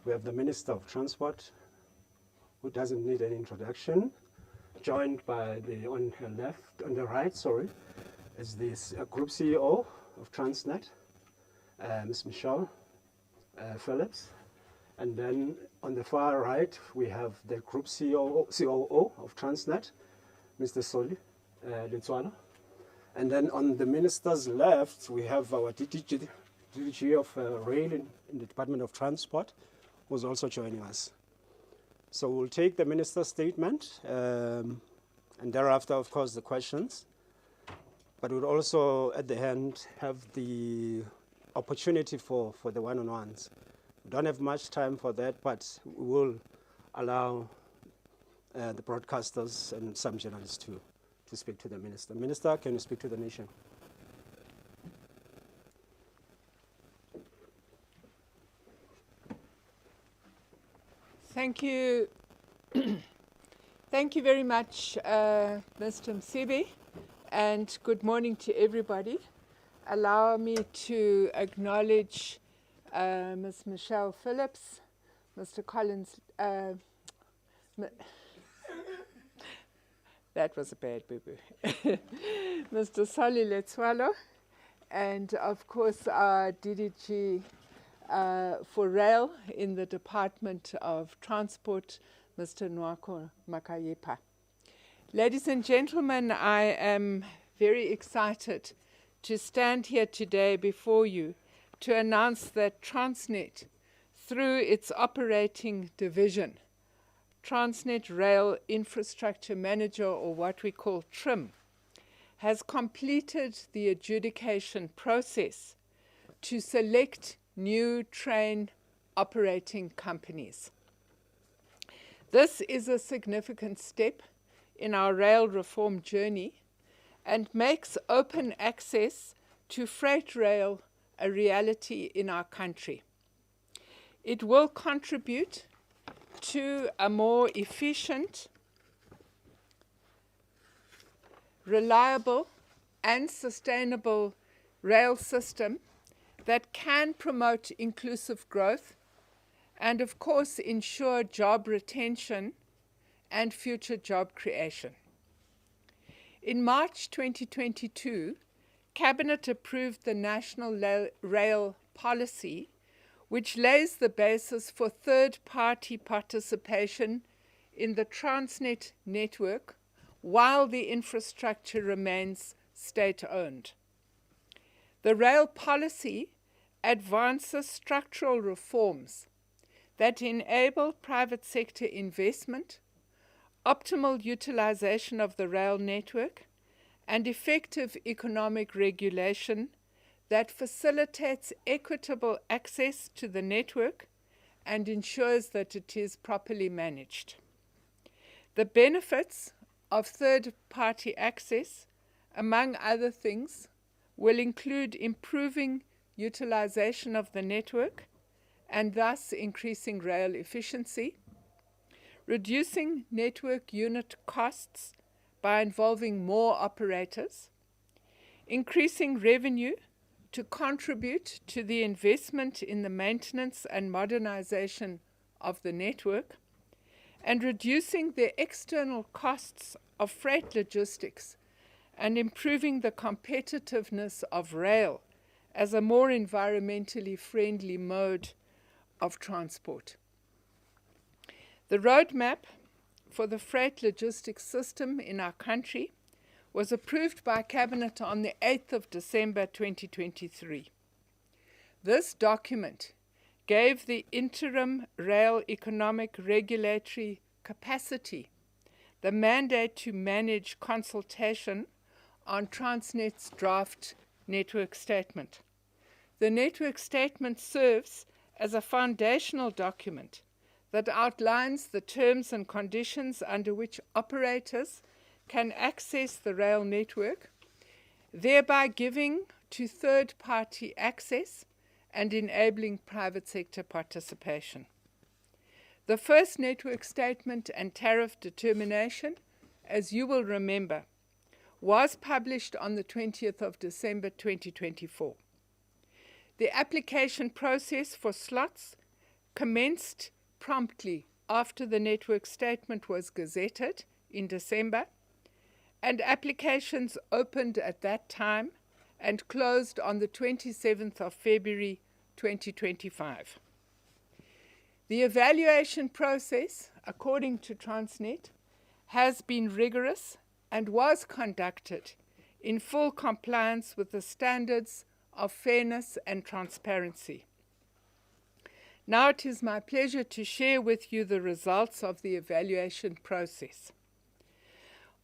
We have the Minister of Transport, who doesn't need any introduction, joined by on the right, is this Group CEO of Transnet, Ms. Michelle Phillips. And then on the far right, we have the Group COO of Transnet, Mr. Soli Letswalo. And then on the minister's left, we have our DDG of Rail in the Department of Transport, who's also joining us. So we'll take the minister's statement, and thereafter, of course, the questions. But we'll also, at the end, have the opportunity for the one-on-ones. We don't have much time for that, but we will allow the broadcasters and some journalists to speak to the minister. Minister, can you speak to the nation? Thank you. Thank you very much, Mr. Msibi, and good morning to everybody. Allow me to acknowledge Ms. Michelle Phillips, Mr. Collins. That was a bad boo-boo. Mr. Soli Letswalo, and of course our DDG for Rail in the Department of Transport, Mr. Nwako Makayepa. Ladies and gentlemen, I am very excited to stand here today before you to announce that Transnet, through its operating division, Transnet Rail Infrastructure Manager, or what we call TRIM, has completed the adjudication process to select new train operating companies. This is a significant step in our rail reform journey and makes open access to freight rail a reality in our country. It will contribute to a more efficient, reliable, and sustainable rail system that can promote inclusive growth and, of course, ensure job retention and future job creation. In March 2022, Cabinet approved the National Rail Policy, which lays the basis for third-party participation in the Transnet network while the infrastructure remains state-owned. The rail policy advances structural reforms that enable private sector investment, optimal utilization of the rail network, and effective economic regulation that facilitates equitable access to the network and ensures that it is properly managed. The benefits of third-party access, among other things, will include improving utilization of the network and thus increasing rail efficiency, reducing network unit costs by involving more operators, increasing revenue to contribute to the investment in the maintenance and modernization of the network, and reducing the external costs of freight logistics and improving the competitiveness of rail as a more environmentally friendly mode of transport. The roadmap for the freight logistics system in our country was approved by Cabinet on the 8th of December 2023. This document gave the interim rail economic regulatory capacity the mandate to manage consultation on Transnet's draft network statement. The network statement serves as a foundational document that outlines the terms and conditions under which operators can access the rail network, thereby giving to third-party access and enabling private sector participation. The first network statement and tariff determination, as you will remember, was published on the 20th of December 2024. The application process for slots commenced promptly after the network statement was gazetted in December, and applications opened at that time and closed on the 27th of February 2025. The evaluation process, according to Transnet, has been rigorous and was conducted in full compliance with the standards of fairness and transparency. Now it is my pleasure to share with you the results of the evaluation process.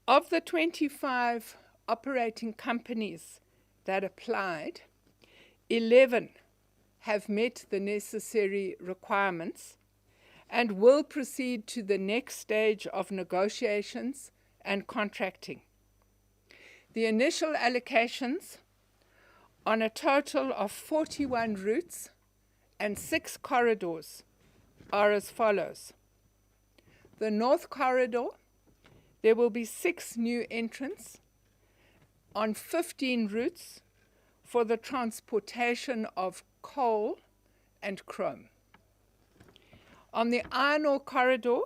Of the 25 operating companies that applied, 11 have met the necessary requirements and will proceed to the next stage of negotiations and contracting. The initial allocations on a total of 41 routes and 6 corridors are as follows. The North Corridor, there will be 6 new entrants on 15 routes for the transportation of coal and chrome. On the Iron Ore Corridor,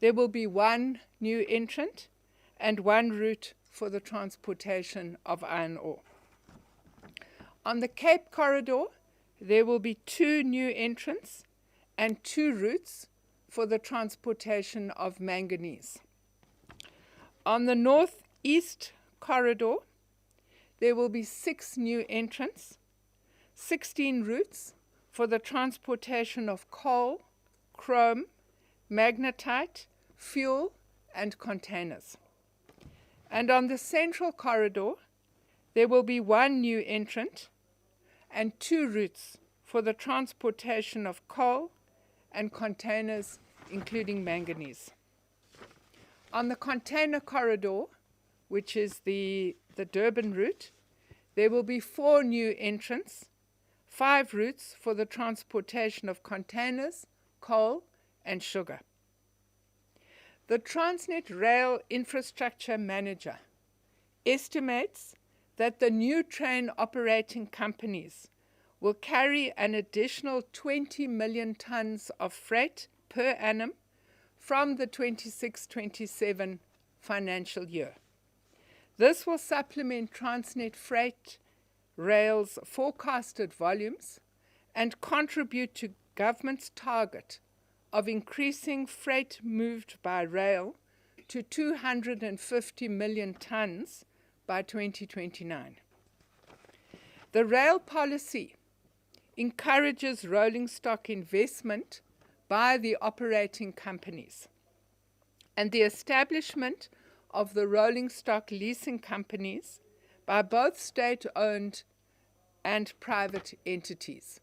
there will be 1 new entrant and 1 route for the transportation of iron ore. On the Cape Corridor, there will be 2 new entrants and 2 routes for the transportation of manganese. On the Northeast Corridor, there will be 6 new entrants, 16 routes for the transportation of coal, chrome, magnetite, fuel, and containers. And on the Central Corridor, there will be 1 new entrant and 2 routes for the transportation of coal and containers, including manganese. On the Container Corridor, which is the Durban route, there will be 4 new entrants, 5 routes for the transportation of containers, coal, and sugar. The Transnet Rail Infrastructure Manager estimates that the new train operating companies will carry an additional 20 million tons of freight per annum from the 26-27 financial year. This will supplement Transnet Freight Rail's forecasted volumes and contribute to government's target of increasing freight moved by rail to 250 million tons by 2029. The rail policy encourages rolling stock investment by the operating companies, and the establishment of the rolling stock leasing companies by both state-owned and private entities.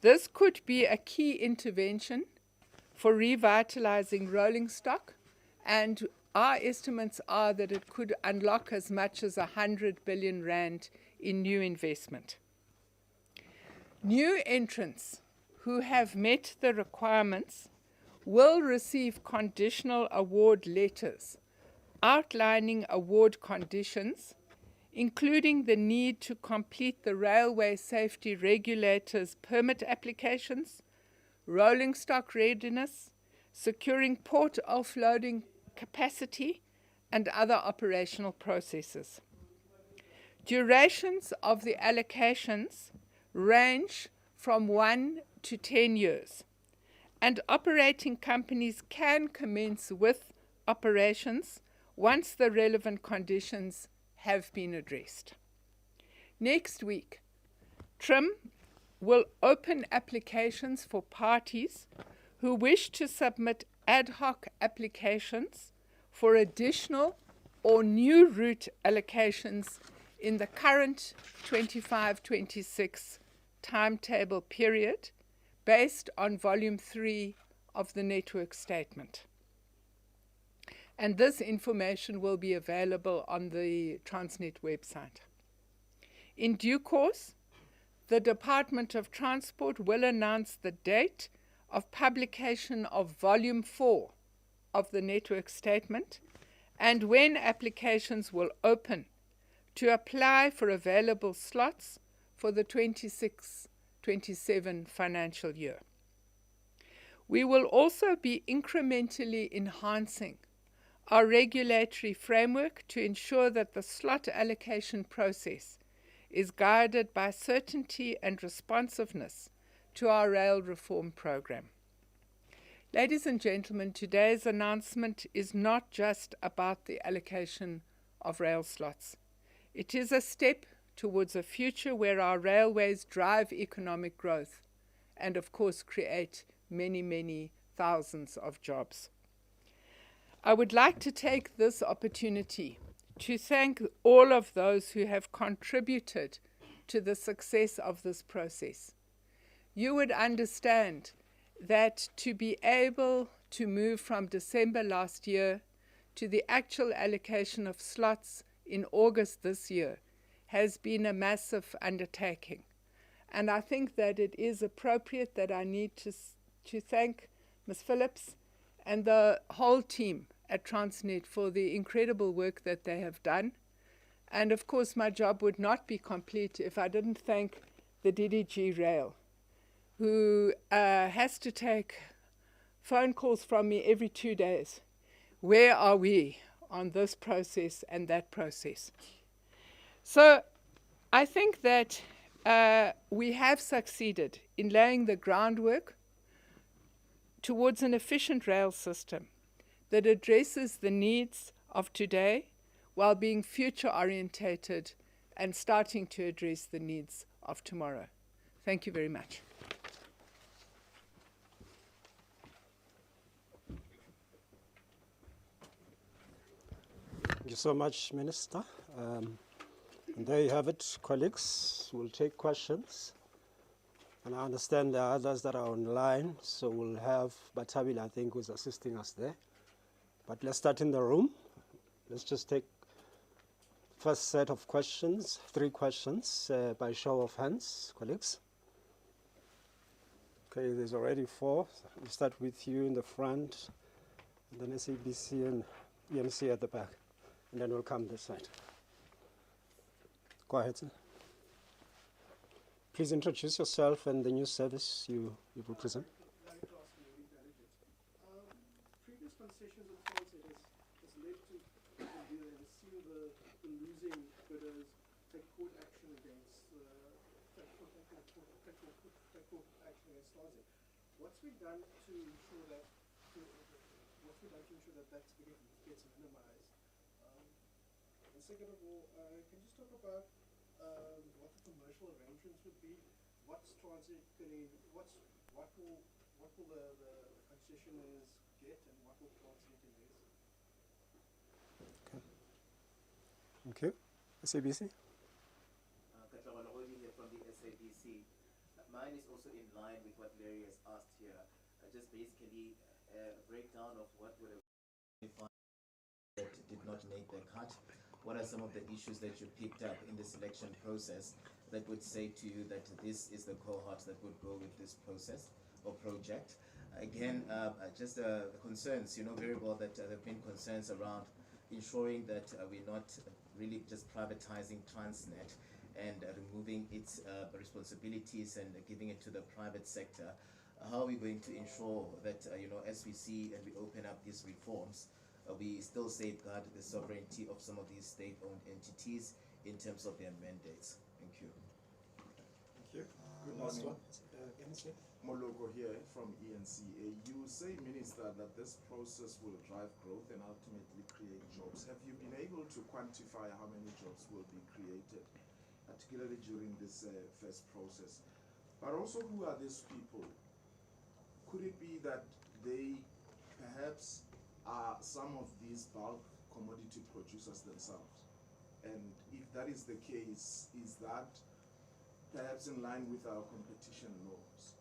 This could be a key intervention for revitalizing rolling stock, and our estimates are that it could unlock as much as 100 billion rand in new investment. New entrants who have met the requirements will receive conditional award letters outlining award conditions, including the need to complete the Railway Safety Regulator's permit applications, rolling stock readiness, securing port offloading capacity, and other operational processes. Durations of the allocations range from 1 to 10 years, and operating companies can commence with operations once the relevant conditions have been addressed. Next week, TRIM will open applications for parties who wish to submit ad hoc applications for additional or new route allocations in the current 25-26 timetable period based on Volume 3 of the network statement. And this information will be available on the Transnet website. In due course, the Department of Transport will announce the date of publication of Volume 4 of the network statement and when applications will open to apply for available slots for the 26-27 financial year. We will also be incrementally enhancing our regulatory framework to ensure that the slot allocation process is guided by certainty and responsiveness to our rail reform program. Ladies and gentlemen, today's announcement is not just about the allocation of rail slots. It is a step towards a future where our railways drive economic growth and, of course, create many, many thousands of jobs. I would like to take this opportunity to thank all of those who have contributed to the success of this process. You would understand that to be able to move from December last year to the actual allocation of slots in August this year has been a massive undertaking. And I think that it is appropriate that I need to thank Ms. Phillips and the whole team at Transnet for the incredible work that they have done. And of course, my job would not be complete if I didn't thank the DDG Rail, who has to take phone calls from me every 2 days. Where are we on this process and that process? So I think that we have succeeded in laying the groundwork towards an efficient rail system that addresses the needs of today while being future orientated and starting to address the needs of tomorrow. Thank you very much. Thank you so much, Minister. And there you have it, colleagues. We'll take questions. And I understand there are others that are online, so we'll have Batabil, I think, who's assisting us there. But let's start in the room. Let's just take first set of questions, 3 questions by show of hands, colleagues. Okay, there's already 4. We'll start with you in the front, and then SABC and EMC at the back, and then we'll come this side. Go ahead, sir. Please introduce yourself and the news service you represent. Previous concessions of Transnet has led to seeing the losing bidders take court action against action against Transnet. What's been done to ensure that that gets minimized? And second of all, can you just talk about what the commercial arrangements would be? What's Transnet getting? What will the concessionaires get, and what will Transnet invest? Okay. Thank you. SABC. Here from the SABC. Mine is also in line with what Larry has asked here. Just basically a breakdown of what would have that did not make the cut. What are some of the issues that you picked up in the selection process that would say to you that this is the cohort that would go with this process or project? Again, just concerns, you know very well that there have been concerns around ensuring that we're not really just privatizing Transnet and removing its responsibilities and giving it to the private sector. How are we going to ensure that, as we see and we open up these reforms, we still safeguard the sovereignty of some of these state-owned entities in terms of their mandates? Thank you. Thank you. Good morning. Moloko here from ENC. You say, Minister, that this process will drive growth and ultimately create jobs. Have you been able to quantify how many jobs will be created, particularly during this first process? But also, who are these people? Could it be that they perhaps are some of these bulk commodity producers themselves? And if that is the case, is that perhaps in line with our competition laws?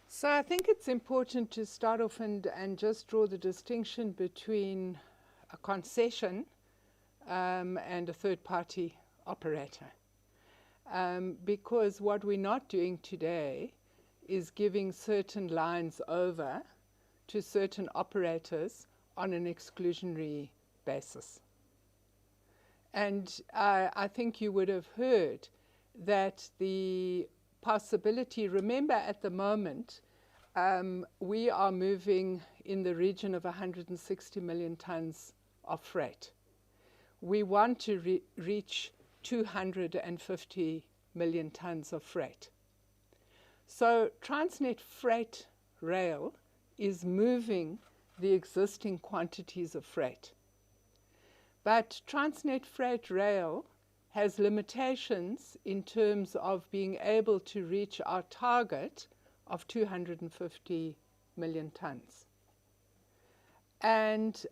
So I think it's important to start off and just draw the distinction between a concession and a third-party operator. Because what we're not doing today is giving certain lines over to certain operators on an exclusionary basis. And I think you would have heard that the possibility, remember at the moment, we are moving in the region of 160 million tons of freight. We want to reach 250 million tons of freight. So Transnet Freight Rail is moving the existing quantities of freight. But Transnet Freight Rail has limitations in terms of being able to reach our target of 250 million tons. And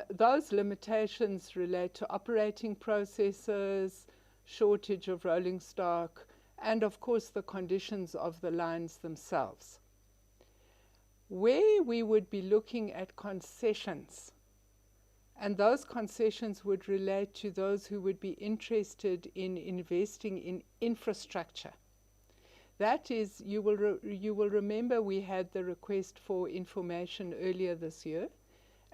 those limitations relate to operating processes, shortage of rolling stock, and of course the conditions of the lines themselves. Where we would be looking at concessions, and those concessions would relate to those who would be interested in investing in infrastructure. That is, you will remember we had the request for information earlier this year,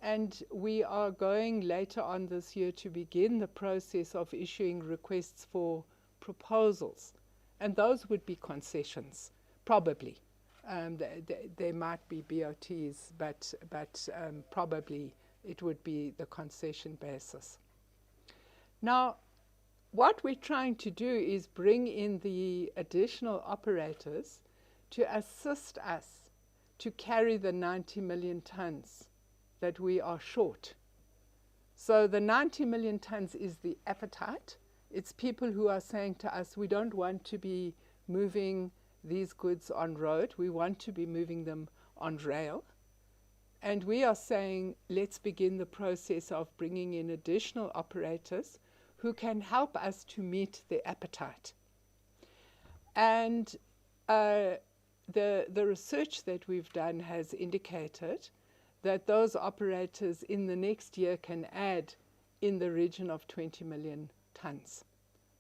and we are going later on this year to begin the process of issuing requests for proposals. And those would be concessions, probably. There might be BOTs, but probably it would be the concession basis. Now, what we're trying to do is bring in the additional operators to assist us to carry the 90 million tons that we are short. So the 90 million tons is the appetite. It's people who are saying to us, we don't want to be moving these goods on road. We want to be moving them on rail. And we are saying, let's begin the process of bringing in additional operators who can help us to meet the appetite. And the research that we've done has indicated that those operators in the next year can add in the region of 20 million tons.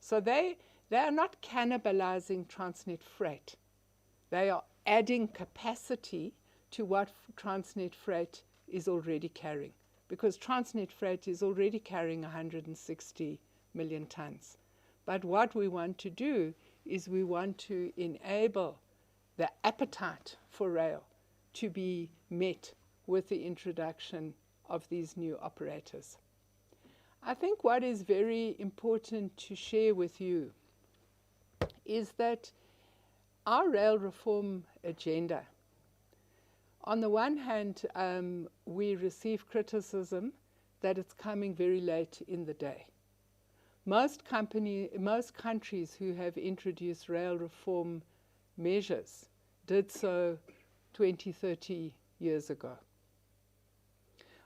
So they are not cannibalizing Transnet Freight. They are adding capacity to what Transnet Freight is already carrying, because Transnet Freight is already carrying 160 million tons. But what we want to do is we want to enable the appetite for rail to be met with the introduction of these new operators. I think what is very important to share with you is that our rail reform agenda, on the one hand, we receive criticism that it's coming very late in the day. Most countries who have introduced rail reform measures did so 20, 30 years ago.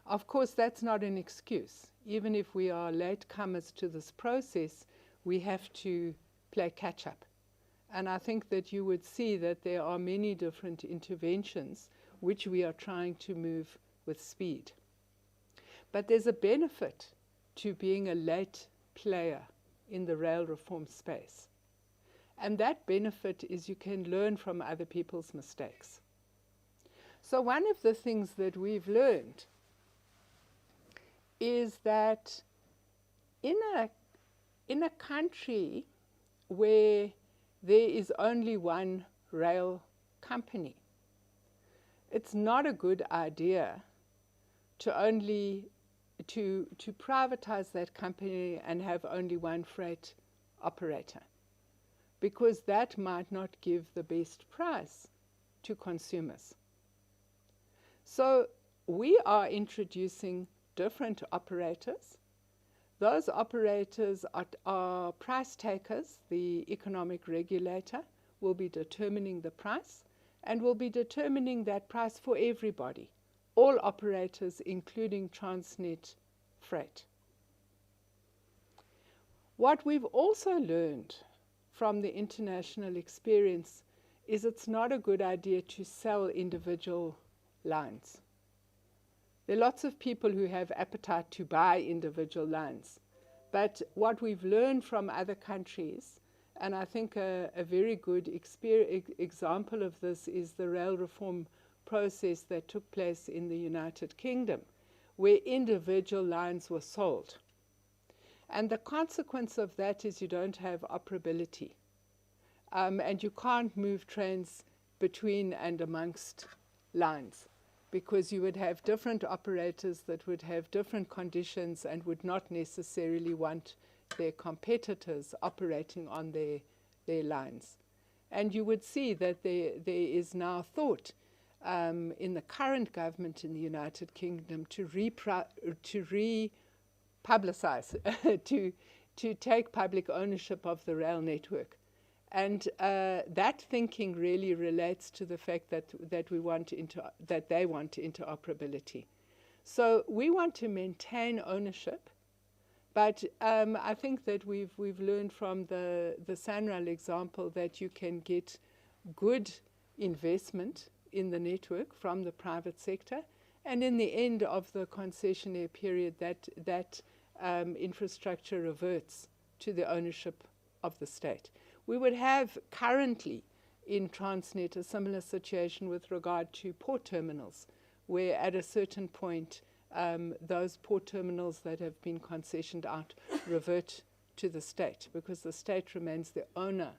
Of course, that's not an excuse. Even if we are latecomers to this process, we have to play catch-up. And I think that you would see that there are many different interventions which we are trying to move with speed. But there's a benefit to being a late player in the rail reform space. And that benefit is you can learn from other people's mistakes. So one of the things that we've learned is that in a country where there is only one rail company, it's not a good idea to privatize that company and have only one freight operator, because that might not give the best price to consumers. So we are introducing different operators. Those operators are price takers. The economic regulator will be determining the price and will be determining that price for everybody, all operators, including Transnet Freight. What we've also learned from the international experience is it's not a good idea to sell individual lines. There are lots of people who have appetite to buy individual lines. But what we've learned from other countries, and I think a very good example of this is the rail reform process that took place in the United Kingdom, where individual lines were sold. And the consequence of that is you don't have operability. And you can't move trains between and amongst lines, because you would have different operators that would have different conditions and would not necessarily want their competitors operating on their lines. And you would see that there is now thought in the current government in the United Kingdom to re-publicize, to take public ownership of the rail network. And that thinking really relates to the fact that they want interoperability. So we want to maintain ownership, but I think that we've learned from the Sanral example that you can get good investment in the network from the private sector, and in the end of the concessionaire period, that infrastructure reverts to the ownership of the state. We would have currently in Transnet a similar situation with regard to port terminals, where at a certain point those port terminals that have been concessioned out revert to the state, because the state remains the owner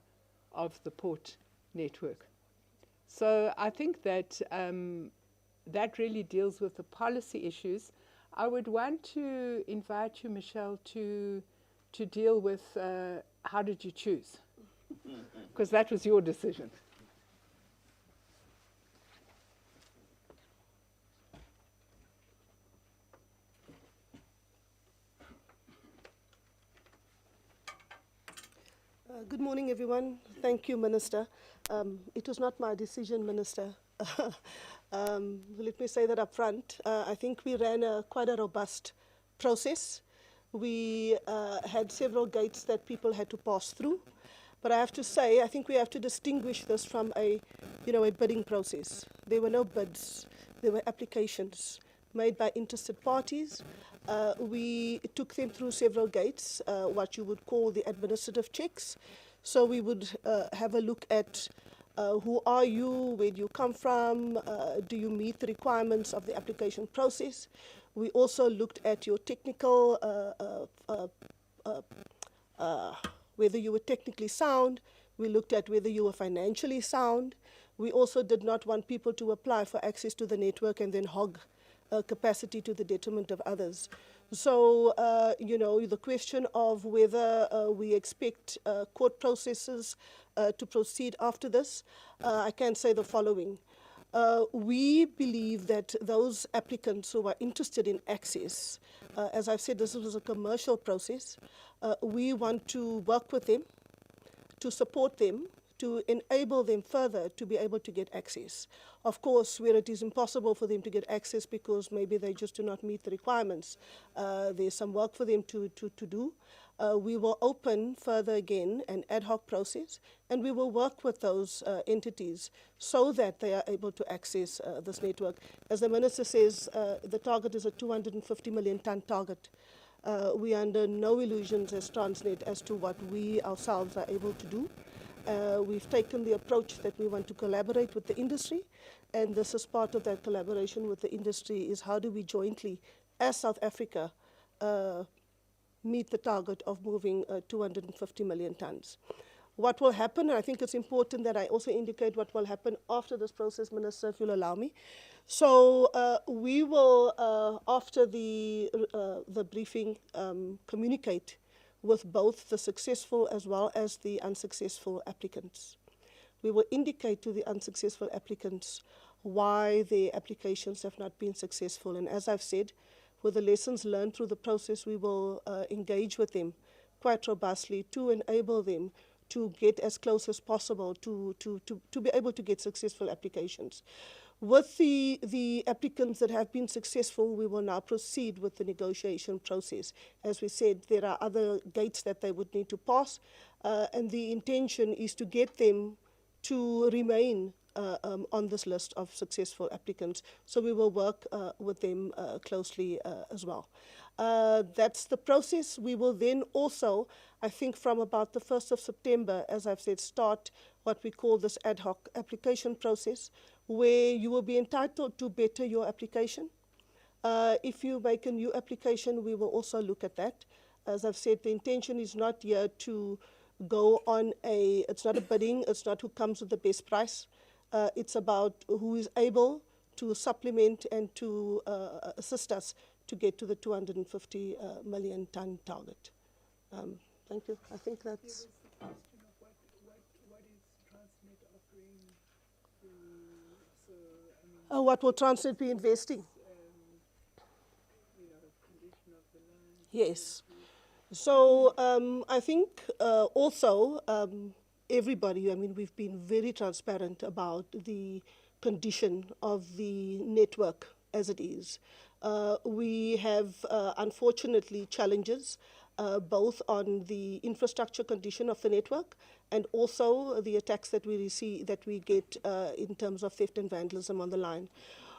of the port network. So I think that that really deals with the policy issues. I would want to invite you, Michelle, to deal with how did you choose? Because that was your decision. Good morning, everyone. Thank you, Minister. It was not my decision, Minister. Let me say that up front. I think we ran quite a robust process. We had several gates that people had to pass through. But I have to say, I think we have to distinguish this from a bidding process. There were no bids. There were applications made by interested parties. We took them through several gates, what you would call the administrative checks. So we would have a look at who are you, where do you come from, do you meet the requirements of the application process. We also looked at your technical, whether you were technically sound. We looked at whether you were financially sound. We also did not want people to apply for access to the network and then hog capacity to the detriment of others. So, the question of whether we expect court processes to proceed after this, I can say the following. We believe that those applicants who are interested in access, as I've said, this was a commercial process. We want to work with them, to support them, to enable them further to be able to get access. Of course, where it is impossible for them to get access because maybe they just do not meet the requirements, there's some work for them to do. We will open further again an ad hoc process, and we will work with those entities so that they are able to access this network. As the Minister says, the target is a 250 million tonne target. We are under no illusions as Transnet as to what we ourselves are able to do. We've taken the approach that we want to collaborate with the industry, and this is part of that collaboration with the industry is how do we jointly, as South Africa, meet the target of moving 250 million tonnes. What will happen, and I think it's important that I also indicate what will happen after this process, Minister, if you'll allow me. So we will, after the briefing, communicate with both the successful as well as the unsuccessful applicants. We will indicate to the unsuccessful applicants why their applications have not been successful. And as I've said, with the lessons learned through the process, we will engage with them quite robustly to enable them to get as close as possible to be able to get successful applications. With the applicants that have been successful, we will now proceed with the negotiation process. As we said, there are other gates that they would need to pass, and the intention is to get them to remain on this list of successful applicants. So we will work with them closely as well. That's the process. We will then also, I think from about the 1st of September, as I've said, start what we call this ad hoc application process, where you will be entitled to better your application. If you make a new application, we will also look at that. As I've said, the intention is not here to go on it's not a bidding, it's not who comes with the best price. It's about who is able to supplement and to assist us to get to the 250 million ton target. Thank you. I think that's... There was the question of what is Transnet offering what will Transnet be investing? condition of the land. Yes. So I think also everybody, I mean, we've been very transparent about the condition of the network as it is. We have, unfortunately, challenges both on the infrastructure condition of the network and also the attacks that we receive, that we get in terms of theft and vandalism on the line.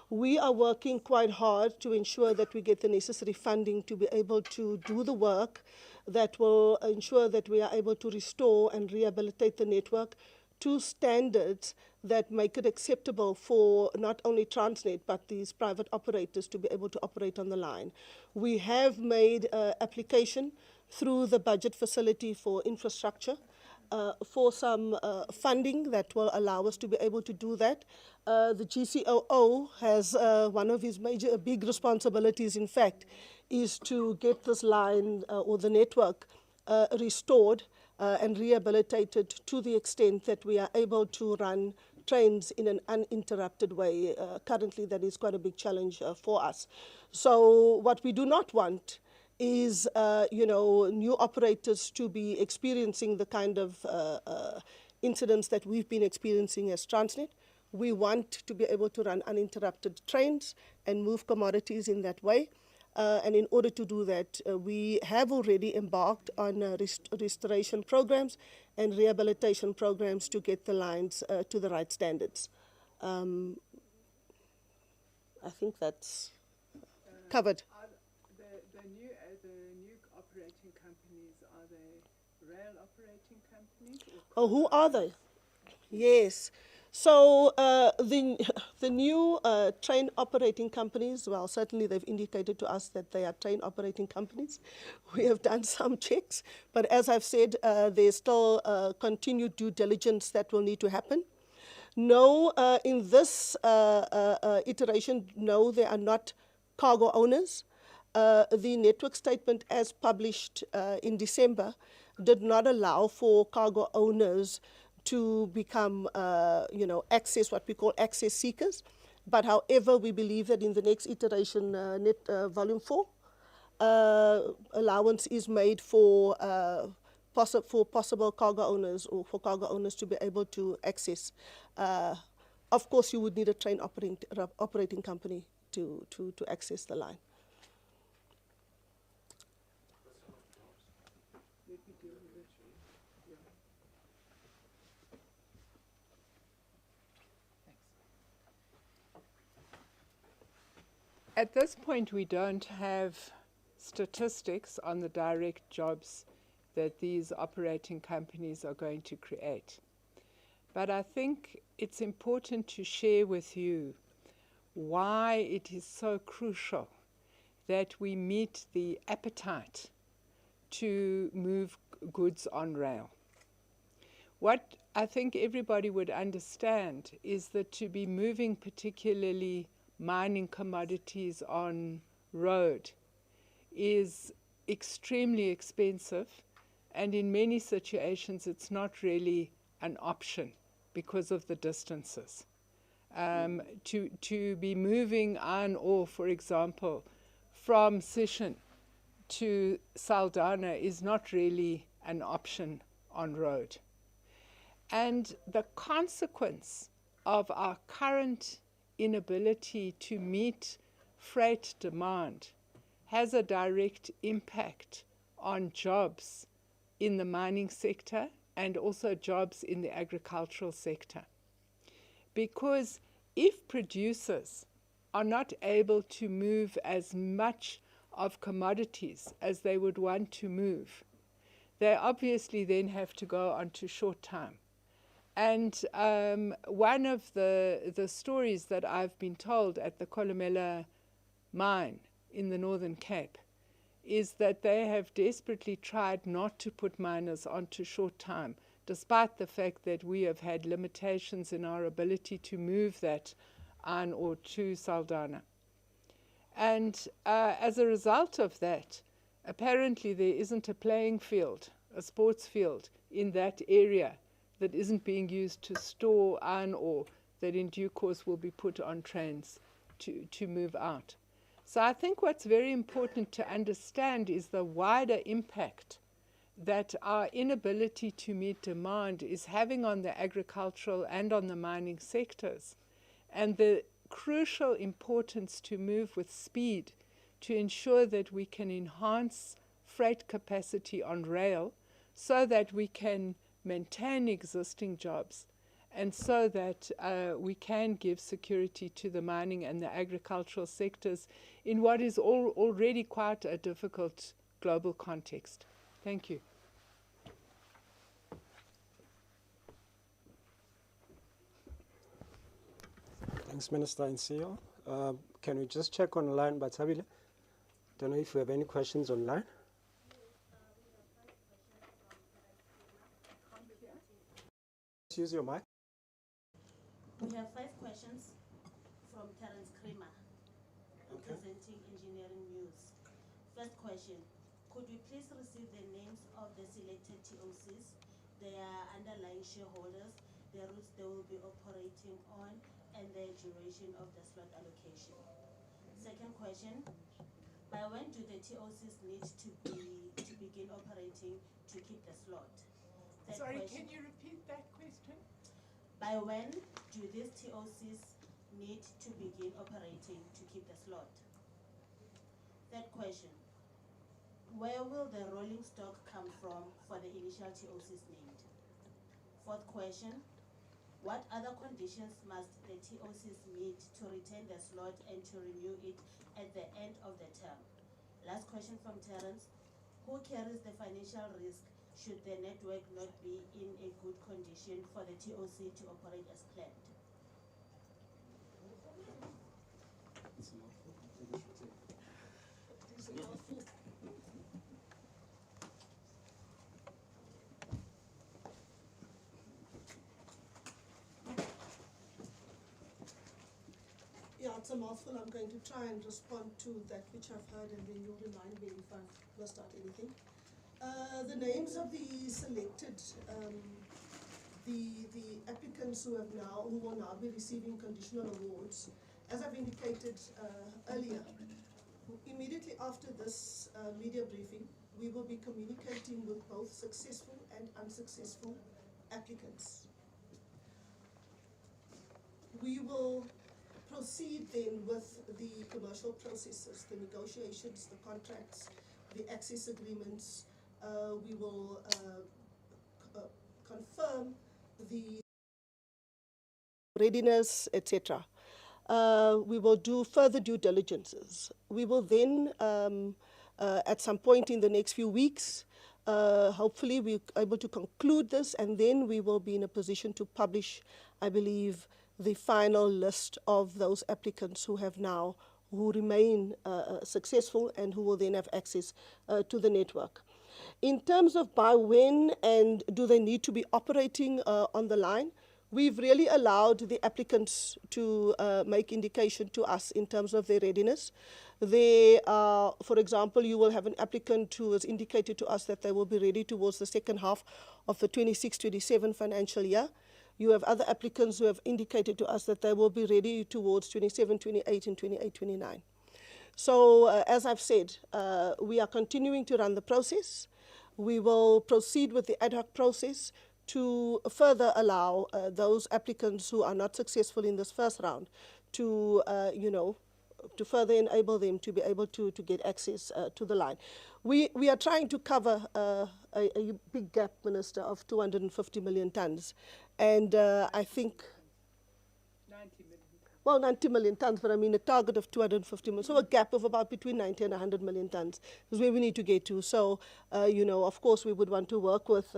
We are working quite hard to ensure that we get the necessary funding to be able to do the work that will ensure that we are able to restore and rehabilitate the network to standards that make it acceptable for not only Transnet but these private operators to be able to operate on the line. We have made application through the budget facility for infrastructure for some funding that will allow us to be able to do that. The GCOO has one of his big responsibilities, in fact, is to get this line or the network restored and rehabilitated to the extent that we are able to run trains in an uninterrupted way. Currently, that is quite a big challenge for us. So what we do not want is, new operators to be experiencing the kind of incidents that we've been experiencing as Transnet. We want to be able to run uninterrupted trains and move commodities in that way. And in order to do that, we have already embarked on restoration programs and rehabilitation programs to get the lines to the right standards. I think that's covered. The new operating companies, are they rail operating companies? Oh, who are they? Yes. So the new train operating companies, well, certainly they've indicated to us that they are train operating companies. We have done some checks, but as I've said, there's still continued due diligence that will need to happen. No, in this iteration, no, they are not cargo owners. The network statement as published in December did not allow for cargo owners to become, access, what we call access seekers. But however, we believe that in the next iteration, volume 4, allowance is made for possible cargo owners or for cargo owners to be able to access. Of course, you would need a train operating company to access the line. At this point, we don't have statistics on the direct jobs that these operating companies are going to create. But I think it's important to share with you why it is so crucial that we meet the appetite to move goods on rail. What I think everybody would understand is that to be moving particularly mining commodities on road is extremely expensive, and in many situations it's not really an option because of the distances. To be moving iron ore, for example, from Sishen to Saldanha is not really an option on road. And the consequence of our current inability to meet freight demand has a direct impact on jobs in the mining sector and also jobs in the agricultural sector. because if producers are not able to move as much of commodities as they would want to move, they obviously then have to go on to short time. And one of the stories that I've been told at the Kolomela mine in the Northern Cape is that they have desperately tried not to put miners onto short time, despite the fact that we have had limitations in our ability to move that iron ore to Saldanha. And as a result of that, apparently there isn't a playing field, a sports field in that area that isn't being used to store iron ore that in due course will be put on trains to move out. So I think what's very important to understand is the wider impact that our inability to meet demand is having on the agricultural and on the mining sectors, and the crucial importance to move with speed to ensure that we can enhance freight capacity on rail so that we can maintain existing jobs and so that we can give security to the mining and the agricultural sectors in what is already quite a difficult global context. Thank you. Thanks, Minister and CEO. Can we just check online, Batabile? Don't know if we have any questions online. Use your mic. We have 5 questions from Terence Kramer, representing Engineering News. First question, could we please receive the names of the selected TOCs, their underlying shareholders, the routes they will be operating on, and the duration of the slot allocation? Second question, by when do the TOCs need to begin operating to keep the slot? Sorry, can you repeat that question? By when do these TOCs need to begin operating to keep the slot? Third question, where will the rolling stock come from for the initial TOCs named? Fourth question, what other conditions must the TOCs meet to retain the slot and to renew it at the end of the term? Last question from Terence, who carries the financial risk should the network not be in a good condition for the TOC to operate as planned? Yeah, it's a mouthful. I'm going to try and respond to that which I've heard, and then you'll remind me if I've missed out anything. The names of the selected, the applicants who will now be receiving conditional awards, as I've indicated earlier, immediately after this media briefing, we will be communicating with both successful and unsuccessful applicants. We will proceed then with the commercial processes, the negotiations, the contracts, the access agreements. We will confirm the readiness, etc. We will do further due diligences. We will then, at some point in the next few weeks, hopefully we're able to conclude this, and then we will be in a position to publish, I believe, the final list of those applicants who remain successful and who will then have access to the network. In terms of by when and do they need to be operating on the line, we've really allowed the applicants to make indication to us in terms of their readiness. They, for example, you will have an applicant who has indicated to us that they will be ready towards the second half of the 26-27 financial year. You have other applicants who have indicated to us that they will be ready towards 27-28 and 28-29. So, as I've said, we are continuing to run the process. We will proceed with the ad hoc process to further allow those applicants who are not successful in this first round to, to further enable them to be able to get access to the line. We are trying to cover a big gap, Minister, of 250 million tonnes. And I think well, 90 million tons, but I mean a target of 250 million. So a gap of about between 90 and 100 million tons is where we need to get to. So, you know, of course, we would want to work with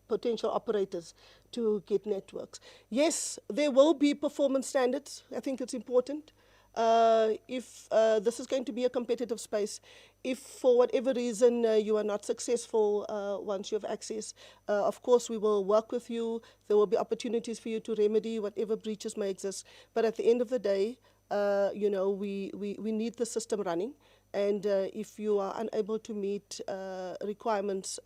potential operators to get networks. Yes, there will be performance standards. I think it's important. If this is going to be a competitive space, if for whatever reason you are not successful once you have access, of course we will work with you. There will be opportunities for you to remedy whatever breaches may exist. But at the end of the day, you know, we need the system running. And if you are unable to meet requirements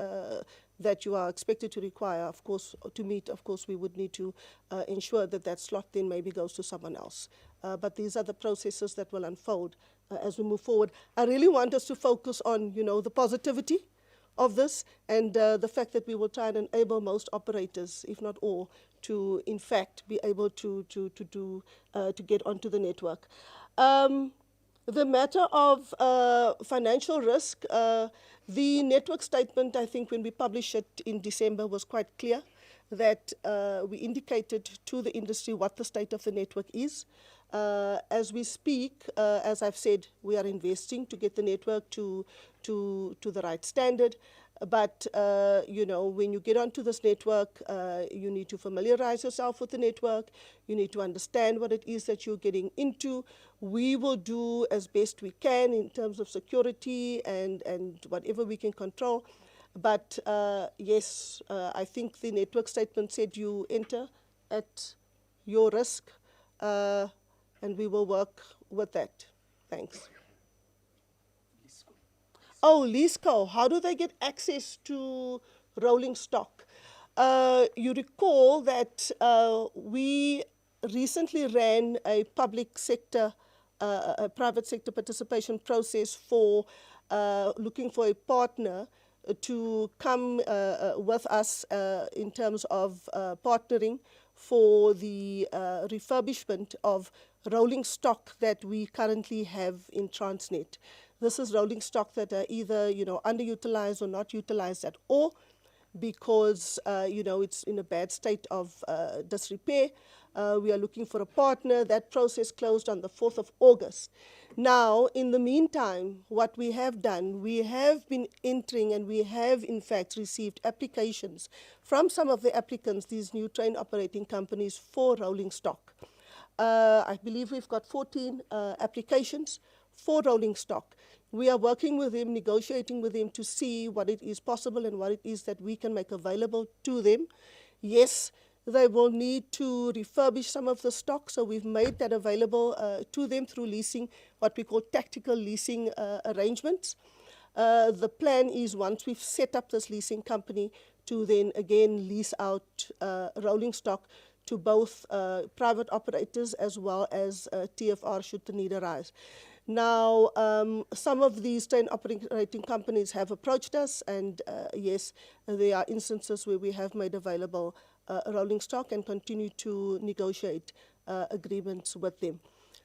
that you are expected to require, of course, to meet, of course, we would need to ensure that that slot then maybe goes to someone else. But these are the processes that will unfold as we move forward. I really want us to focus on, you know, the positivity of this and the fact that we will try and enable most operators, if not all, to in fact be able to get onto the network. The matter of financial risk, the network statement, I think when we published it in December, was quite clear that we indicated to the industry what the state of the network is. As we speak, as I've said, we are investing to get the network to the right standard. But, you know, when you get onto this network, you need to familiarize yourself with the network. You need to understand what it is that you're getting into. We will do as best we can in terms of security and whatever we can control. But, yes, I think the network statement said you enter at your risk, and we will work with that. Thanks. Oh, LeaseCo, how do they get access to rolling stock? You recall that we recently ran a public sector, a private sector participation process for looking for a partner to come with us in terms of partnering for the refurbishment of rolling stock that we currently have in Transnet. This is rolling stock that are either, you know, underutilized or not utilized at all because, you know, it's in a bad state of disrepair. We are looking for a partner. That process closed on the 4th of August. Now, in the meantime, what we have done, we have been entering and we have, in fact, received applications from some of the applicants, these new train operating companies, for rolling stock. I believe we've got 14 applications for rolling stock. We are working with them, negotiating with them to see what it is possible and what it is that we can make available to them. Yes, they will need to refurbish some of the stock, so we've made that available to them through leasing, what we call tactical leasing arrangements. The plan is once we've set up this leasing company to then again lease out rolling stock to both private operators as well as TFR should the need arise. Now, some of these train operating companies have approached us, and yes, there are instances where we have made available rolling stock and continue to negotiate agreements with them.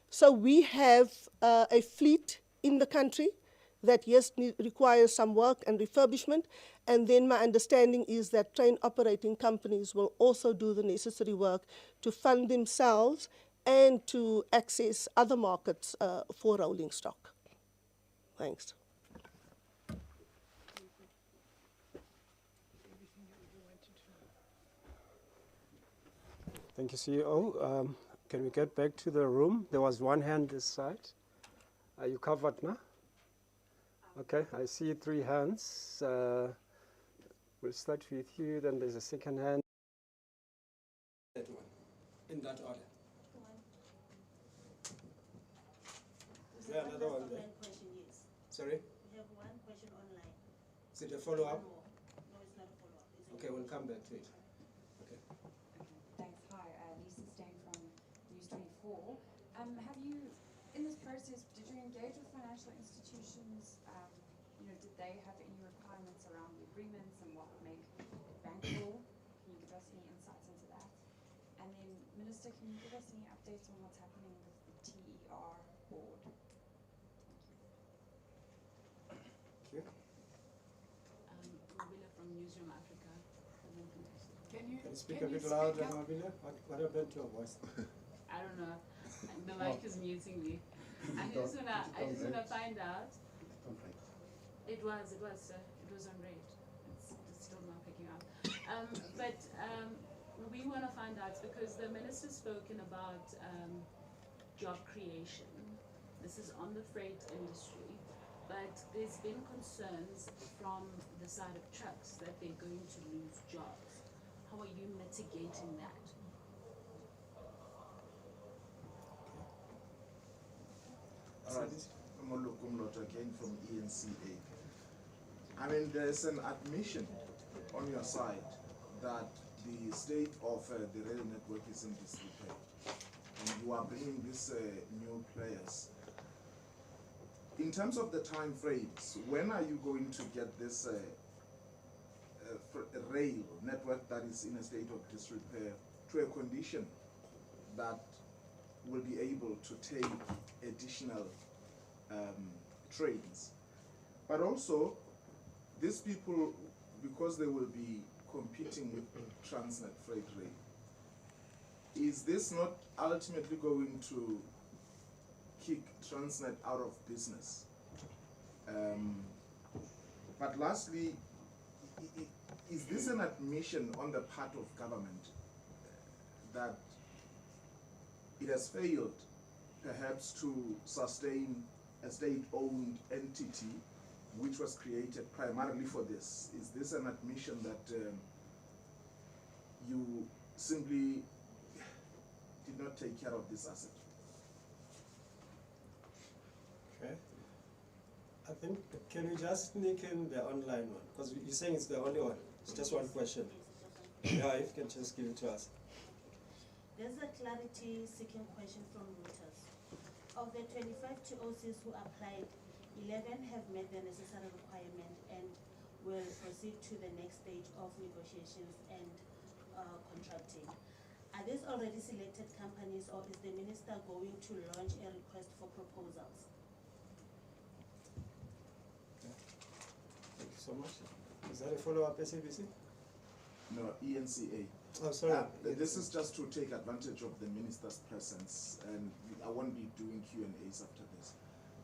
So we have a fleet in the country that, yes, requires some work and refurbishment, and then my understanding is that train operating companies will also do the necessary work to fund themselves and to access other markets for rolling stock. Thanks. Thank you, CEO. Can we get back to the room? There was one hand this side. Are you covered now? Okay, I see 3 hands. We'll start with you, then there's a second hand. That one, in that order. Is there another one there? Question, yes. Sorry? We have one question online. Is it a follow-up? No, it's not a follow-up. Okay, we'll come back to it. Okay. Thanks. Hi, Lisa Stain from News 24. Have you, in this process, did you engage with financial institutions? Did they have any requirements around the agreements and what would make it bankable? Can you give us any insights into that? And then, Minister, can you give us any updates on what's happening with the TER board? Thank you. Mabila from Newsroom Africa. Can you speak a bit louder, Mabila? What happened to your voice? I don't know. The mic is muting me. I just wanna find out. It was, sir. It was on red. It's still not picking up. We want to find out because the minister's spoken about job creation. This is on the freight industry, but there's been concerns from the side of trucks that they're going to lose jobs. How are you mitigating that? All right, Molokumlot again from ENCA. I mean, there's an admission on your side that the state of the rail network is in disrepair, and you are bringing these new players. In terms of the time frames, when are you going to get this rail network that is in a state of disrepair to a condition that will be able to take additional trains? But also, these people, because they will be competing with Transnet Freight Rail, is this not ultimately going to kick Transnet out of business? But lastly, is this an admission on the part of government that it has failed perhaps to sustain a state-owned entity which was created primarily for this? Is this an admission that you simply did not take care of this asset? Okay. I think, can we just sneak in the online one? Because you're saying it's the only one. It's just one question. Yeah, if you can just give it to us. There's a clarity-seeking question from Reuters. Of the 25 TOCs who applied, 11 have met the necessary requirement and will proceed to the next stage of negotiations and contracting. Are these already selected companies, or is the minister going to launch a request for proposals? Okay. Thank you so much. Is that a follow-up, SABC? No, ENCA. Oh, sorry. This is just to take advantage of the minister's presence, and I won't be doing Q&As after this.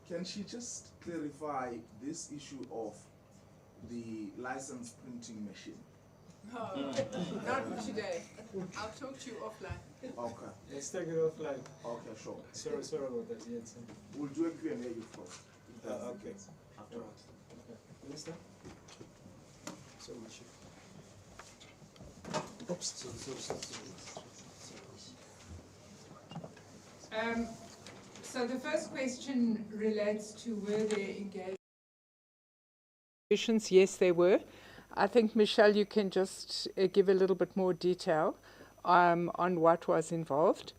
Can she just clarify this issue of the license printing machine? Oh, not today. I'll talk to you offline. Okay. Let's take it offline. Okay, sure. Sorry about that, yes. We'll do a Q&A, of course. Okay. After. Okay. Minister? So much. Oops. So the first question relates to were there engagements? Yes, there were. I think, Michelle, you can just give a little bit more detail on what was involved.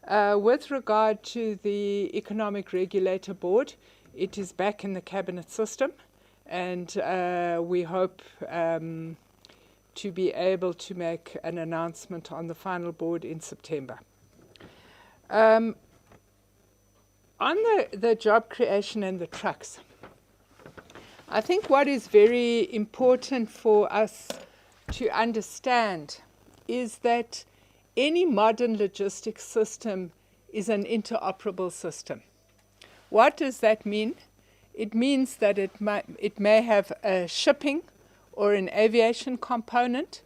With regard to the Economic Regulator Board, it is back in the cabinet system, and we hope to be able to make an announcement on the final board in September. On the job creation and the trucks, I think what is very important for us to understand is that any modern logistics system is an interoperable system. What does that mean? It means that it may have a shipping or an aviation component.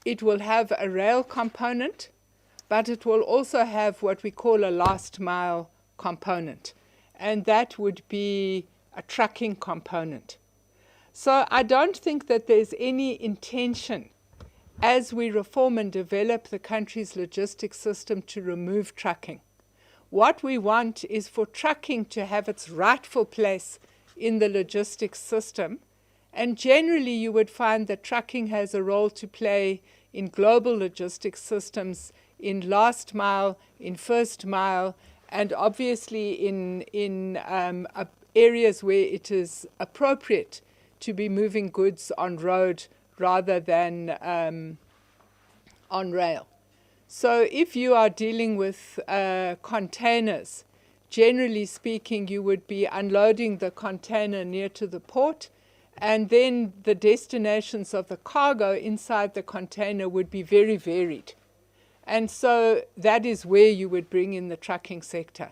It will have a rail component, but it will also have what we call a last mile component, and that would be a trucking component. So I don't think that there's any intention as we reform and develop the country's logistics system to remove trucking. What we want is for trucking to have its rightful place in the logistics system, and generally you would find that trucking has a role to play in global logistics systems, in last mile, in first mile, and obviously in areas where it is appropriate to be moving goods on road rather than on rail. So if you are dealing with containers, generally speaking, you would be unloading the container near to the port, and then the destinations of the cargo inside the container would be very varied. And so that is where you would bring in the trucking sector.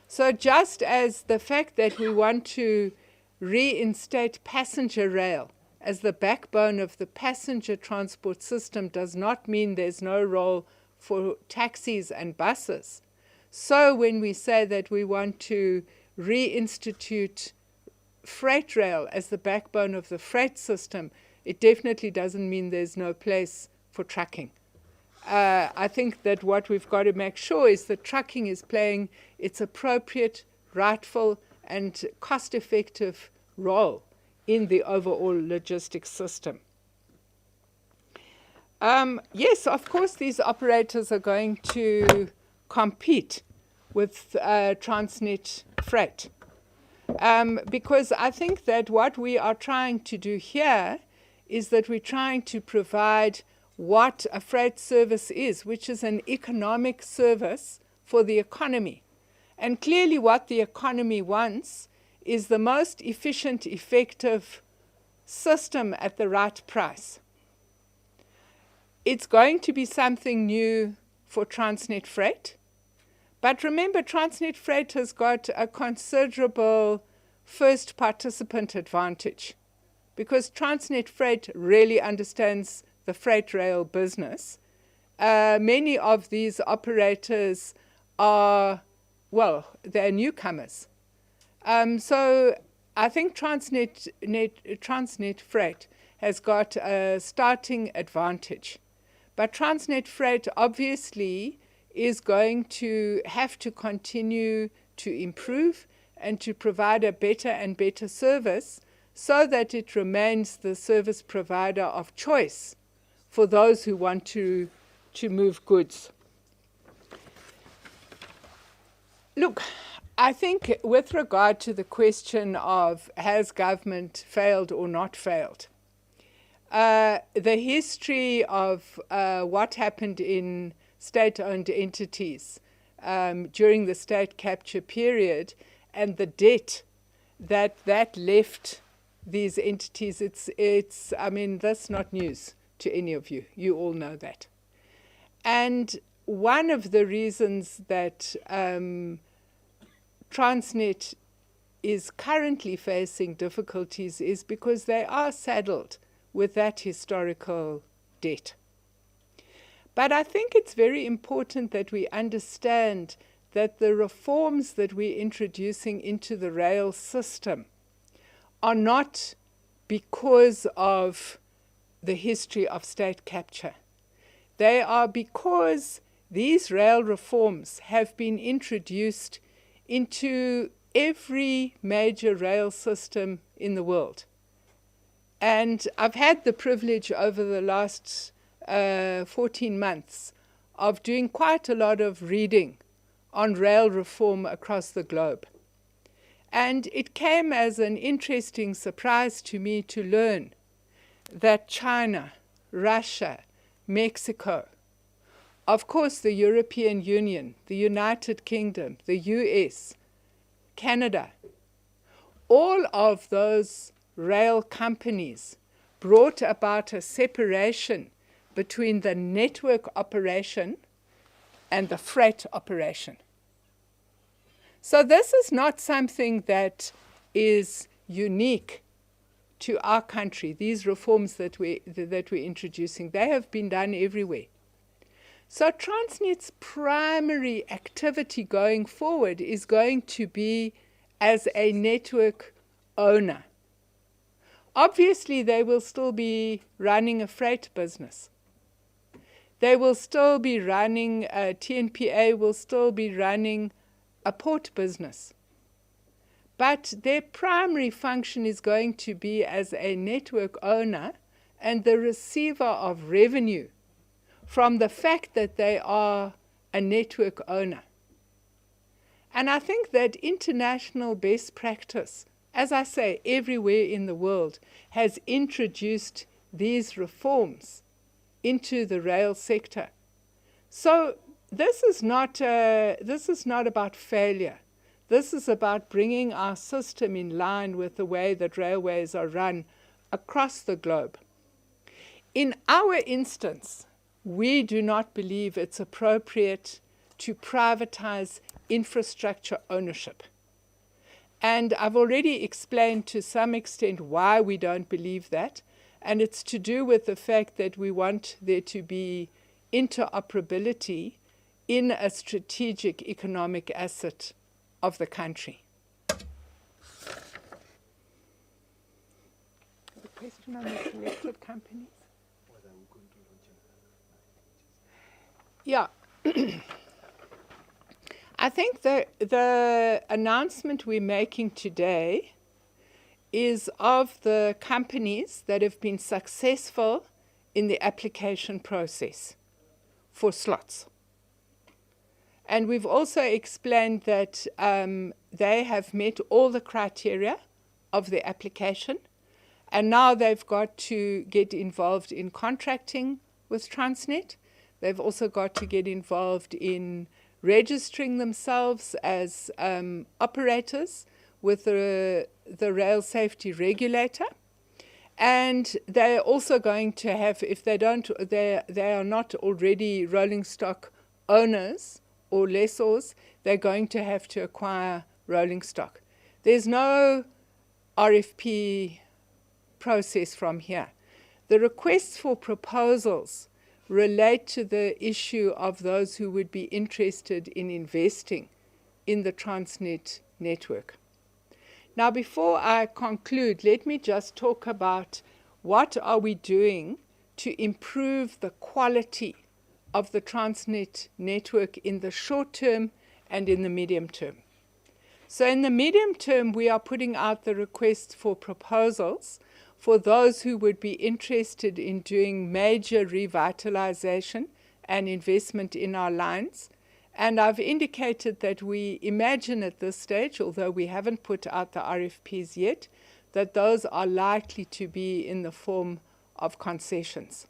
So just as the fact that we want to reinstate passenger rail as the backbone of the passenger transport system does not mean there's no role for taxis and buses. So when we say that we want to reinstitute freight rail as the backbone of the freight system, it definitely doesn't mean there's no place for trucking. I think that what we've got to make sure is that trucking is playing its appropriate, rightful, and cost-effective role in the overall logistics system. Yes, of course, these operators are going to compete with Transnet Freight. Because I think that what we are trying to do here is that we're trying to provide what a freight service is, which is an economic service for the economy. And clearly what the economy wants is the most efficient, effective system at the right price. It's going to be something new for Transnet Freight. But remember, Transnet Freight has got a considerable first participant advantage because Transnet Freight really understands the freight rail business. Many of these operators are, well, they're newcomers. So I think Transnet Freight has got a starting advantage. But Transnet Freight obviously is going to have to continue to improve and to provide a better and better service so that it remains the service provider of choice for those who want to move goods. Look, I think with regard to the question of has government failed or not failed, the history of what happened in state-owned entities during the state capture period and the debt that left these entities, I mean, that's not news to any of you. You all know that. And one of the reasons that Transnet is currently facing difficulties is because they are saddled with that historical debt. But I think it's very important that we understand that the reforms that we're introducing into the rail system are not because of the history of state capture. They are because these rail reforms have been introduced into every major rail system in the world. And I've had the privilege over the last 14 months of doing quite a lot of reading on rail reform across the globe. And it came as an interesting surprise to me to learn that China, Russia, Mexico, of course the European Union, the United Kingdom, the US, Canada, all of those rail companies brought about a separation between the network operation and the freight operation. So this is not something that is unique to our country. These reforms that we're introducing, they have been done everywhere. So Transnet's primary activity going forward is going to be as a network owner. Obviously, they will still be running a freight business. They will still be running, TNPA will still be running a port business. But their primary function is going to be as a network owner and the receiver of revenue from the fact that they are a network owner. And I think that international best practice, as I say, everywhere in the world, has introduced these reforms into the rail sector. So this is not about failure. This is about bringing our system in line with the way that railways are run across the globe. In our instance, we do not believe it's appropriate to privatize infrastructure ownership. And I've already explained to some extent why we don't believe that. And it's to do with the fact that we want there to be interoperability in a strategic economic asset of the country. The question on the selected companies? Yeah. I think the announcement we're making today is of the companies that have been successful in the application process for slots. And we've also explained that they have met all the criteria of the application, and now they've got to get involved in contracting with Transnet. They've also got to get involved in registering themselves as operators with the rail safety regulator. And they're also going to have, if they don't, they are not already rolling stock owners or lessors, they're going to have to acquire rolling stock. There's no RFP process from here. The requests for proposals relate to the issue of those who would be interested in investing in the Transnet network. Now, before I conclude, let me just talk about what are we doing to improve the quality of the Transnet network in the short term and in the medium term. So in the medium term, we are putting out the requests for proposals for those who would be interested in doing major revitalization and investment in our lines. And I've indicated that we imagine at this stage, although we haven't put out the RFPs yet, that those are likely to be in the form of concessions.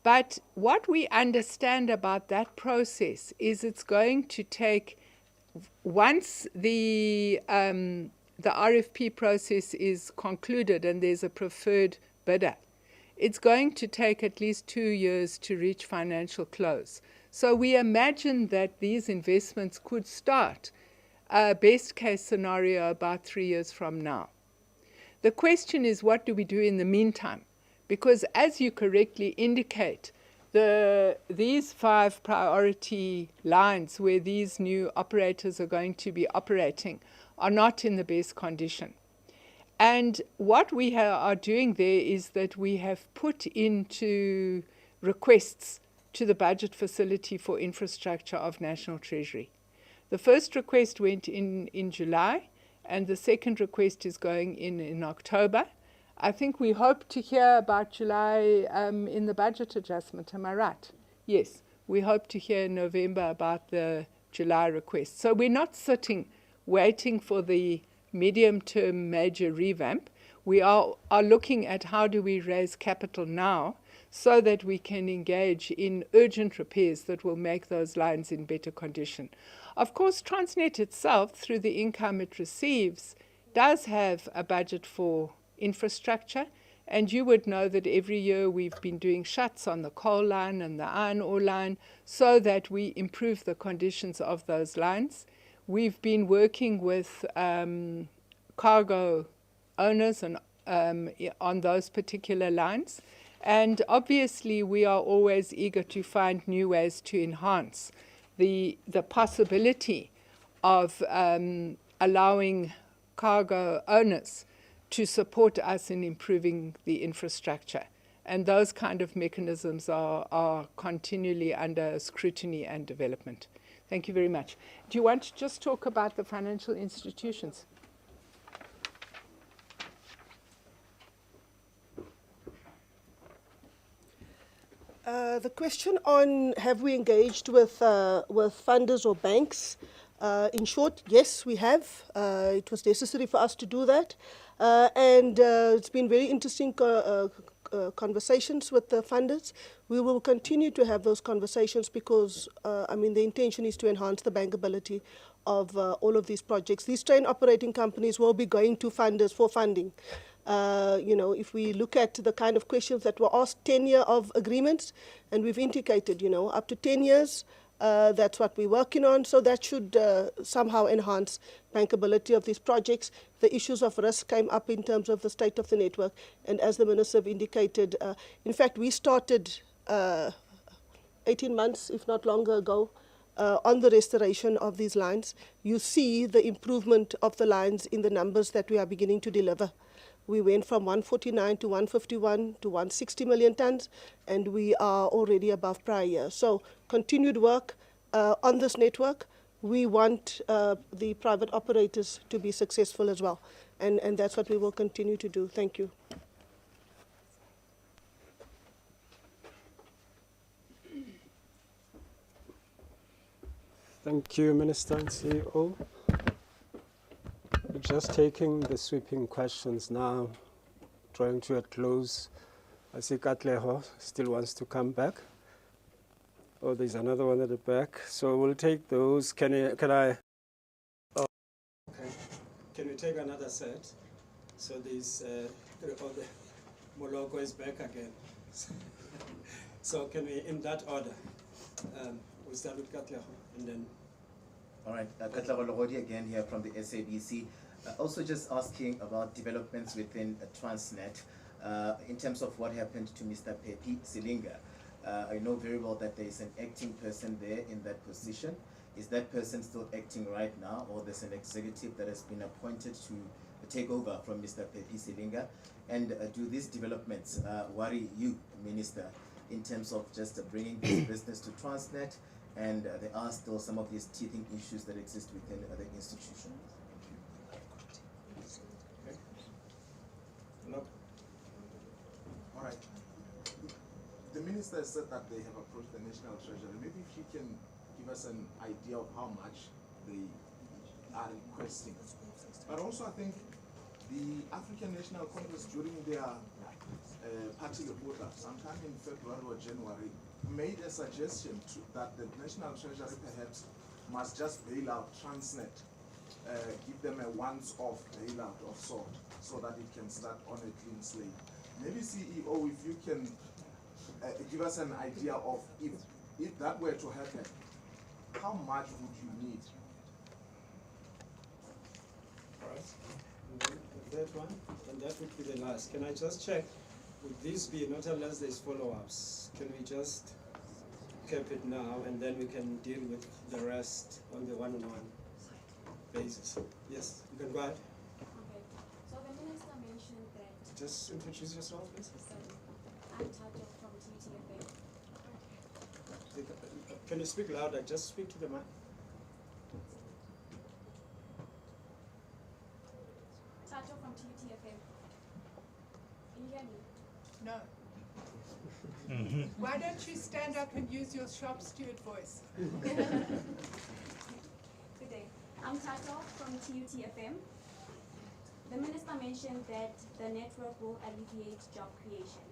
But what we understand about that process is it's going to take, once the RFP process is concluded and there's a preferred bidder, it's going to take at least 2 years to reach financial close. So we imagine that these investments could start, best case scenario, about 3 years from now. The question is, what do we do in the meantime? Because as you correctly indicate, these 5 priority lines where these new operators are going to be operating are not in the best condition. And what we are doing there is that we have put into requests to the budget facility for infrastructure of National Treasury. The first request went in July, and the second request is going in October. I think we hope to hear about July in the budget adjustment. Am I right? Yes, we hope to hear in November about the July request. So we're not sitting waiting for the medium-term major revamp. We are looking at how do we raise capital now so that we can engage in urgent repairs that will make those lines in better condition. Of course, Transnet itself, through the income it receives, does have a budget for infrastructure, and you would know that every year we've been doing shuts on the coal line and the iron ore line so that we improve the conditions of those lines. We've been working with cargo owners and on those particular lines, and obviously we are always eager to find new ways to enhance the possibility of allowing cargo owners to support us in improving the infrastructure. And those kind of mechanisms are continually under scrutiny and development. Thank you very much. Do you want to just talk about the financial institutions? The question on have we engaged with funders or banks? In short, yes, we have. It was necessary for us to do that. And it's been very interesting conversations with the funders. We will continue to have those conversations because, the intention is to enhance the bankability of all of these projects. These train operating companies will be going to funders for funding. If we look at the kind of questions that were asked, 10-year of agreements, and we've indicated, up to 10 years, that's what we're working on. So that should somehow enhance bankability of these projects. The issues of risk came up in terms of the state of the network. And as the Minister indicated, in fact, we started 18 months, if not longer ago, on the restoration of these lines. You see the improvement of the lines in the numbers that we are beginning to deliver. We went from 149 to 151 to 160 million tons, and we are already above prior year. So continued work on this network. We want the private operators to be successful as well, and that's what we will continue to do. Thank you. Thank you, Minister and CEO. We're just taking the sweeping questions now, drawing to a close. I see Katleho still wants to come back. Oh, there's another one at the back. So we'll take those. Can I? Oh. Okay. Can we take another set? So there's, the Moloko is back again. So can we, in that order, we'll start with Katleho and then. All right, Katla Logodi again here from the SABC. Also just asking about developments within Transnet in terms of what happened to Mr. Pepi Silinga. I know very well that there is an acting person there in that position. Is that person still acting right now, or there's an executive that has been appointed to take over from Mr. Pepi Silinga? And do these developments worry you, Minister, in terms of just bringing this business to Transnet? And there are still some of these teething issues that exist within the institution. Okay. No. All right. The minister said that they have approached the National Treasury. Maybe if you can give us an idea of how much they are requesting. But also, I think the African National Congress, during their party report sometime in February or January, made a suggestion that the National Treasury perhaps must just bail out Transnet, give them a once-off bailout of sort, so that it can start on a clean slate. Maybe CEO, if you can give us an idea of if that were to happen, how much would you need? All right. And then that one, and that would be the last. Can I just check? Would this be, not unless there's follow-ups, can we just cap it now and then we can deal with the rest on the one-on-one basis? Yes, you can go ahead. Okay, so the minister mentioned that... Just introduce yourself, please. I'm Tato from TTFA. Can you speak louder? Just speak to the mic. Tato from TTFA. Can you hear me? No. Why don't you stand up and use your shop steward voice? Good day. I'm Tato from TUTFM. The minister mentioned that the network will alleviate job creation,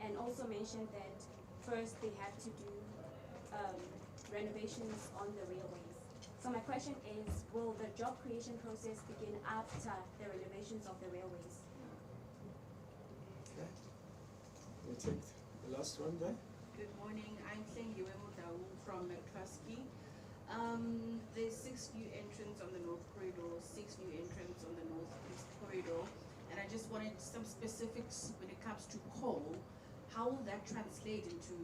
and also mentioned that first they had to do renovations on the railways. So my question is, will the job creation process begin after the renovations of the railways? Okay. We'll take the last one there. Good morning, I'm Tlengiwe Mudau from Metrusky. There's 6 new entrants on the North Corridor, 6 new entrants on the Northeast Corridor, and I just wanted some specifics when it comes to coal. How will that translate into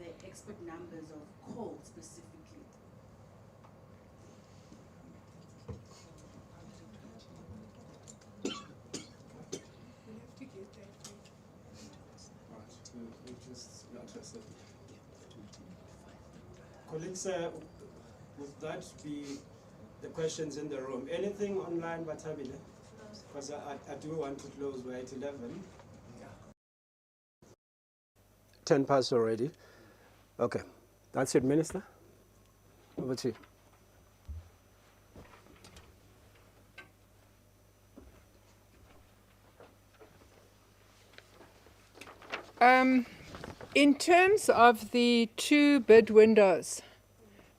the export numbers of coal specifically? We have to get that. Right, we'll just address it. Colleagues, would that be the questions in the room? Anything online, Batabile? Because I do want to close by 11. 10 past already. Okay, that's it, Minister. Over to you. In terms of the 2 bid windows,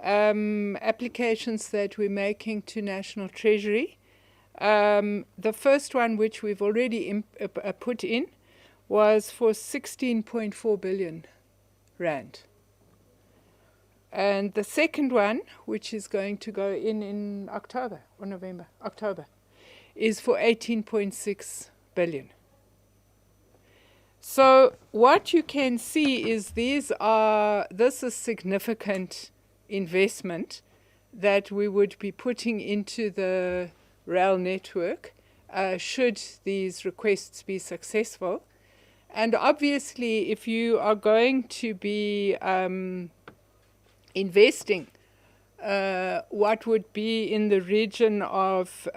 applications that we're making to National Treasury, The first one, which we've already put in, was for 16.4 billion rand. And the second one, which is going to go in October or November, October, is for 18.6 billion. So what you can see is this is significant investment that we would be putting into the rail network should these requests be successful. And obviously, if you are going to be investing what would be in the region of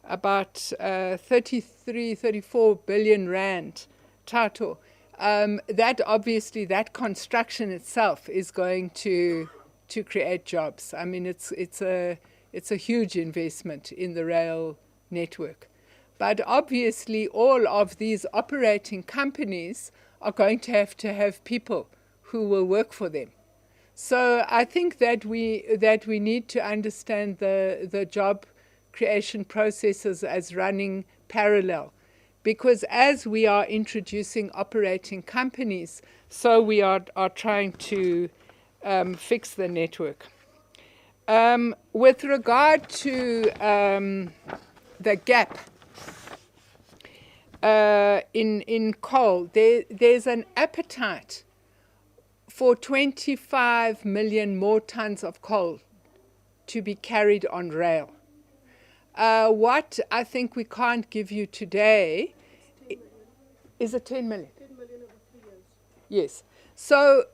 about 34 billion rand total, that obviously, that construction itself is going to create jobs. I mean, it's a huge investment in the rail network. But obviously, all of these operating companies are going to have people who will work for them. So I think that we need to understand the job creation processes as running parallel. Because as we are introducing operating companies, so we are trying to fix the network. With regard to the gap in coal, there's an appetite for 25 million more tons of coal to be carried on rail. What I think we can't give you today is it 10 million? 10 million over 3 years. Yes. So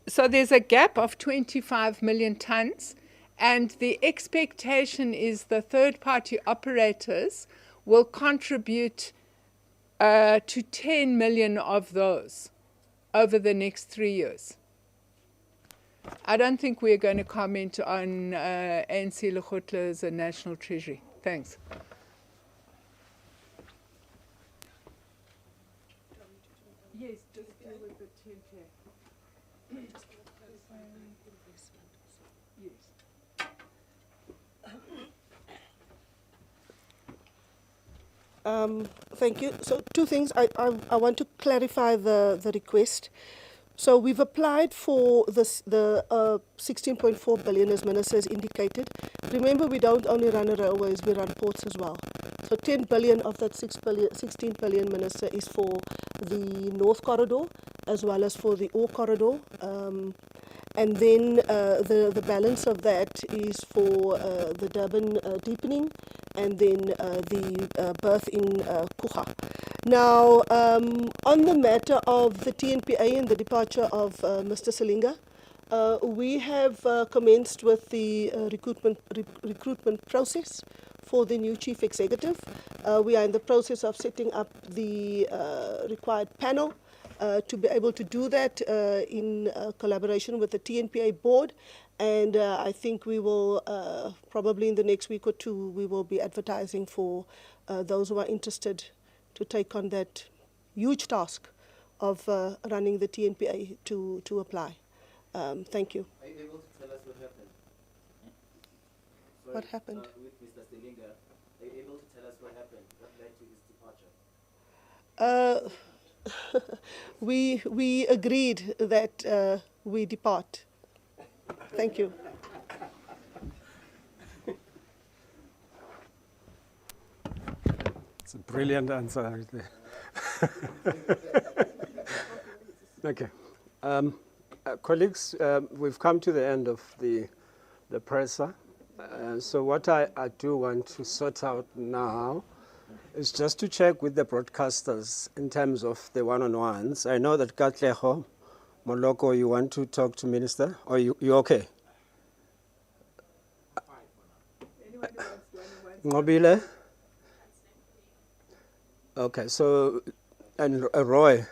so there's a gap of 25 million tons, and the expectation is the third-party operators will contribute to 10 million of those over the next 3 years. I don't think we're going to comment on ANC Lekgotl's National Treasury. Thanks. Yes, just deal with the 10K. Thank you. So 2 things. I want to clarify the request. So we've applied for this, the 16.4 billion, as Minister has indicated. Remember, we don't only run railways, we run ports as well. So 10 billion of that 16 billion, Minister, is for the North Corridor as well as for the Ore Corridor. And then the balance of that is for the Durban deepening and then the berth in Kucha. Now, on the matter of the TNPA and the departure of Mr. Selinga, we have commenced with the recruitment process for the new chief executive. We are in the process of setting up the required panel to be able to do that in collaboration with the TNPA board. And I think we will, probably in the next week or 2, we will be advertising for those who are interested to take on that huge task of running the TNPA to apply. Thank you. Are you able to tell us what happened? Sorry, What happened? With Mr. Selinga, are you able to tell us what happened? What led to his departure? We agreed that we depart. Thank you. It's a brilliant answer right there. Okay. Colleagues, we've come to the end of the presser. So what I do want to sort out now is just to check with the broadcasters in terms of the one-on-ones. I know that Katleho, Moloko, you want to talk to Minister, or you okay? Ngobile? Okay, so, and Roy,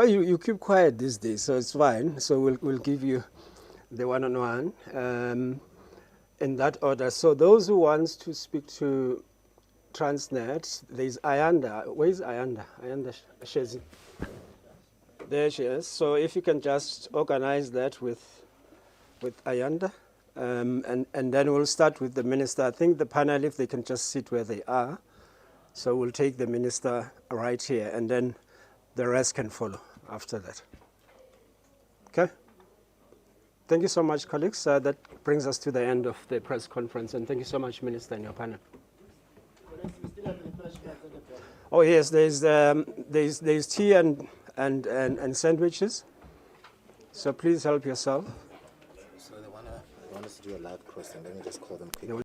you keep quiet these days, so it's fine. So we'll give you the one-on-one in that order. So those who want to speak to Transnet, there's Ayanda. Where is Ayanda? Ayanda Shezi. There she is. So if you can just organize that with Ayanda. and then we'll start with the minister. I think the panel, if they can just sit where they are. So we'll take the minister right here, and then the rest can follow after that. Okay? Thank you so much, colleagues. That brings us to the end of the press conference, and thank you so much, Minister, and your panel. Oh yes, there's tea and sandwiches. So please help yourself. So they want us to do a live crossing. Let me just call them quickly.